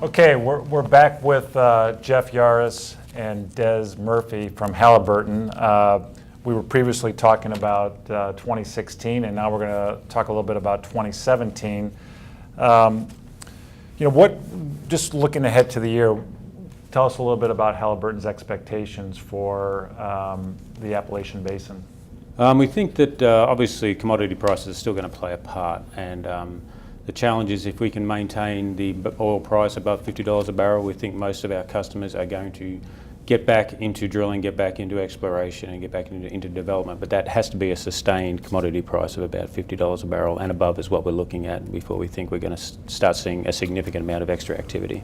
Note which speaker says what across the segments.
Speaker 1: Okay, we're back with Jeff Yarus and Des Murphy from Halliburton. We were previously talking about 2016, and now we're going to talk a little bit about 2017. Just looking ahead to the year, tell us a little bit about Halliburton's expectations for the Appalachian Basin.
Speaker 2: We think that obviously commodity prices are still going to play a part, and the challenge is if we can maintain the oil price above $50 a barrel, we think most of our customers are going to get back into drilling, get back into exploration, and get back into development. But that has to be a sustained commodity price of about $50 a barrel and above is what we're looking at before we think we're going to start seeing a significant amount of extra activity.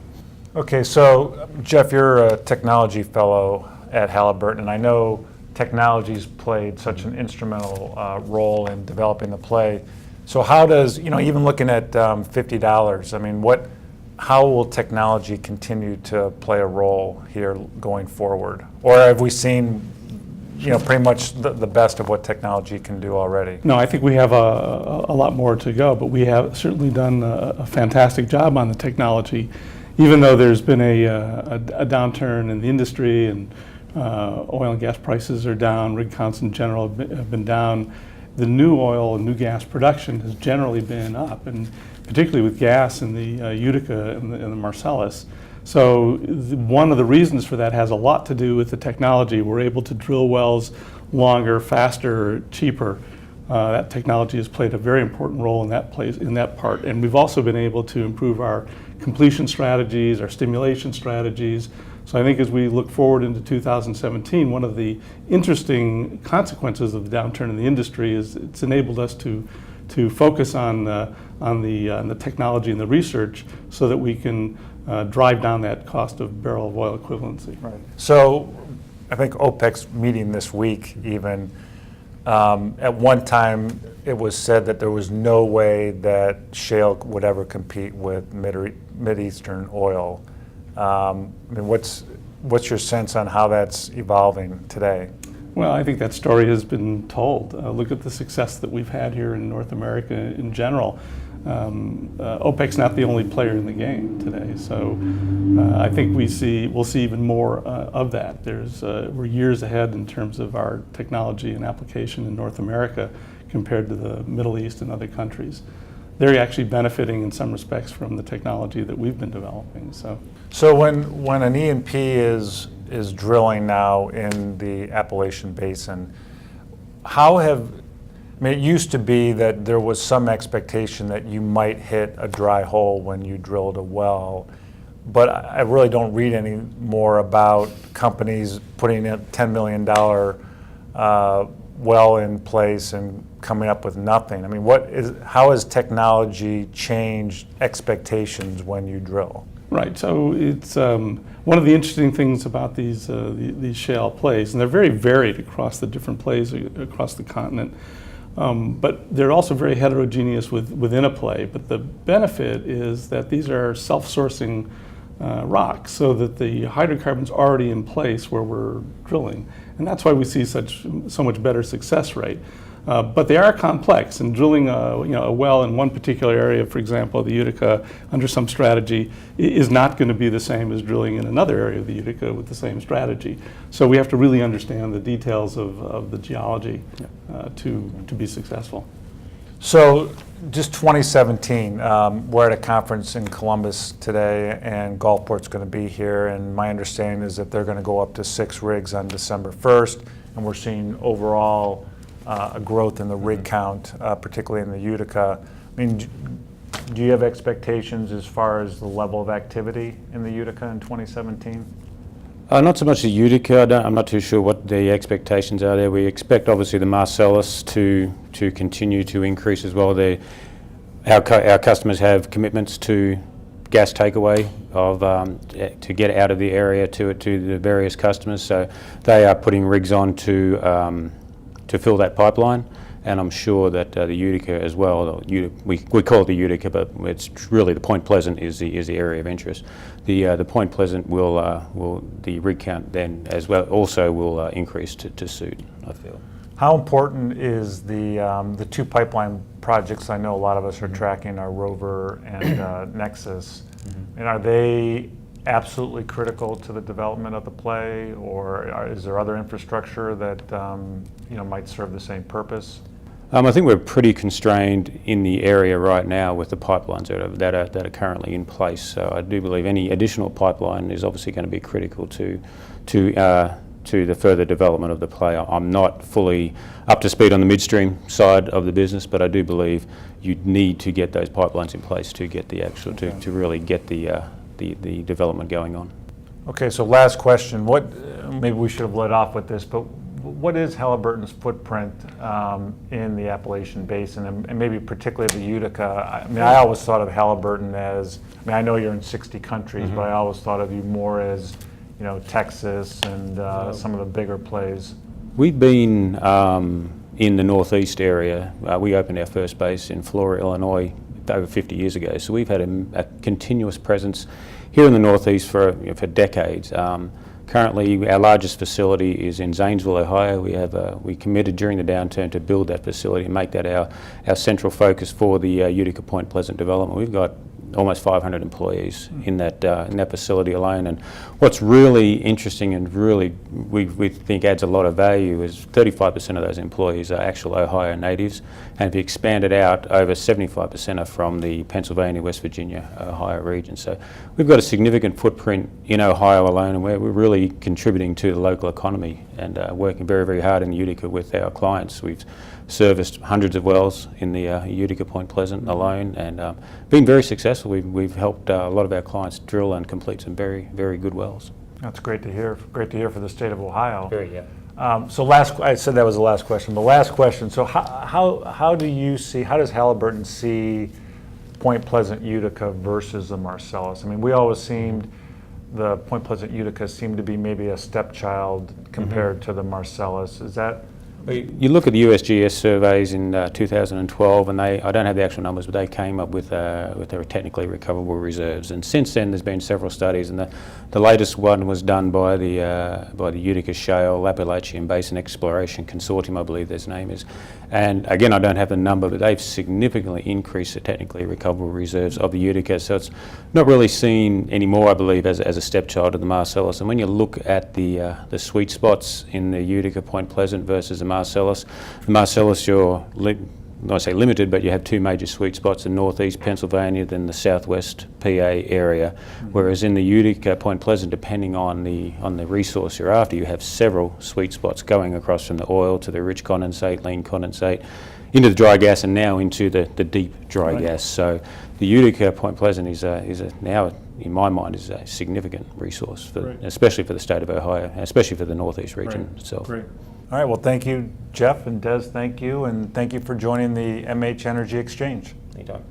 Speaker 1: Okay, so Jeff, you're a technology fellow at Halliburton, and I know technology's played such an instrumental role in developing the play. So how does, even looking at $50, I mean, how will technology continue to play a role here going forward? Or have we seen, pretty much the best of what technology can do already?
Speaker 3: No, I think we have a lot more to go, but we have certainly done a fantastic job on the technology. Even though there's been a downturn in the industry and oil and gas prices are down, rig counts in general have been down, the new oil and new gas production has generally been up, and particularly with gas in the Utica and the Marcellus. So one of the reasons for that has a lot to do with the technology. We're able to drill wells longer, faster, cheaper. That technology has played a very important role in that part. And we've also been able to improve our completion strategies, our stimulation strategies. So I think as we look forward into 2017, one of the interesting consequences of the downturn in the industry is it's enabled us to focus on the technology and the research so that we can drive down that cost of barrel of oil equivalency.
Speaker 1: Right. So I think OPEC's meeting this week even. At one time, it was said that there was no way that shale would ever compete with Mideastern oil. I mean, what's your sense on how that's evolving today?
Speaker 3: Well, I think that story has been told. Look at the success that we've had here in North America in general. OPEC's not the only player in the game today, so I think we'll see even more of that. We're years ahead in terms of our technology and application in North America compared to the Middle East and other countries. They're actually benefiting in some respects from the technology that we've been developing.
Speaker 1: So when an E&P is drilling now in the Appalachian Basin, it used to be that there was some expectation that you might hit a dry hole when you drilled a well, but I really don't read any more about companies putting a $10 million well in place and coming up with nothing. I mean, how has technology changed expectations when you drill?
Speaker 3: Right. So it's one of the interesting things about these shale plays, and they're very varied across the different plays across the continent. But they're also very heterogeneous within a play. But the benefit is that these are self-sourcing rocks, so that the hydrocarbon's already in place where we're drilling, and that's why we see so much better success rate. But they are complex, and drilling a well in one particular area, for example, the Utica, under some strategy, is not going to be the same as drilling in another area of the Utica with the same strategy. So we have to really understand the details of the geology to be successful.
Speaker 1: So just 2017, we're at a conference in Columbus today, and Gulfport's going to be here, and my understanding is that they're going to go up to 6 rigs on December 1st, and we're seeing overall a growth in the rig count, particularly in the Utica. I mean, do you have expectations as far as the level of activity in the Utica in 2017?
Speaker 2: Not so much the Utica. I'm not too sure what the expectations are there. We expect obviously the Marcellus to continue to increase as well. Our customers have commitments to gas takeaway to get out of the area to the various customers. So they are putting rigs on to fill that pipeline, and I'm sure that the Utica as well. We call it the Utica, but it's really the Point Pleasant is the area of interest. The Point Pleasant will the rig count then as well also will increase to suit, I feel.
Speaker 1: How important is the 2 pipeline projects? I know a lot of us are tracking our Rover and Nexus. And are they absolutely critical to the development of the play, or is there other infrastructure that might serve the same purpose?
Speaker 2: I think we're pretty constrained in the area right now with the pipelines that are currently in place. So I do believe any additional pipeline is obviously going to be critical to the further development of the play. I'm not fully up to speed on the midstream side of the business, but I do believe you need to get those pipelines in place to get the actual to really get the development going on.
Speaker 1: Okay, so last question. Maybe we should have led off with this, but what is Halliburton's footprint in the Appalachian Basin, and maybe particularly the Utica? I mean, I always thought of Halliburton as, I know you're in 60 countries, but I always thought of you more as, Texas and some of the bigger plays.
Speaker 2: We've been in the northeast area. We opened our first base in Flora, Illinois, over 50 years ago. So we've had a continuous presence here in the northeast for decades. Currently, our largest facility is in Zanesville, Ohio. We committed during the downturn to build that facility and make that our central focus for the Utica Point Pleasant development. We've got almost 500 employees in that facility alone. And what's really interesting and really we think adds a lot of value is 35% of those employees are actual Ohio natives, and if you expand it out, over 75% are from the Pennsylvania, West Virginia, Ohio region. So we've got a significant footprint in Ohio alone, and we're really contributing to the local economy and working very, very hard in Utica with our clients. We've serviced hundreds of wells in the Utica Point Pleasant alone, and been very successful. We've helped a lot of our clients drill and complete some very, very good wells.
Speaker 1: That's great to hear. Great to hear for the state of Ohio.
Speaker 2: Yeah.
Speaker 1: So I said that was the last question. The last question. So how does Halliburton see Point Pleasant Utica versus the Marcellus? I mean, we always seemed the Point Pleasant Utica seemed to be maybe a stepchild compared to the Marcellus. Is that?
Speaker 2: You look at the USGS surveys in 2012, and I don't have the actual numbers, but they came up with their technically recoverable reserves. And since then, there's been several studies, and the latest one was done by the Utica Shale Appalachian Basin Exploration Consortium, I believe their name is. And again, I don't have the number, but they've significantly increased the technically recoverable reserves of the Utica. So it's not really seen anymore, I believe, as a stepchild of the Marcellus. And when you look at the sweet spots in the Utica Point Pleasant versus the Marcellus, you're, I say limited, but you have two major sweet spots, the northeast Pennsylvania, then the southwest PA area. Whereas in the Utica Point Pleasant, depending on the resource you're after, you have several sweet spots going across from the oil to the rich condensate, lean condensate, into the dry gas, and now into the deep dry gas. So the Utica Point Pleasant is now, in my mind, is a significant resource, especially for the state of Ohio, especially for the northeast region itself.
Speaker 1: Great. All right, well, thank you, Jeff, and Des, thank you, and thank you for joining the MH Energy Exchange.
Speaker 2: Anytime.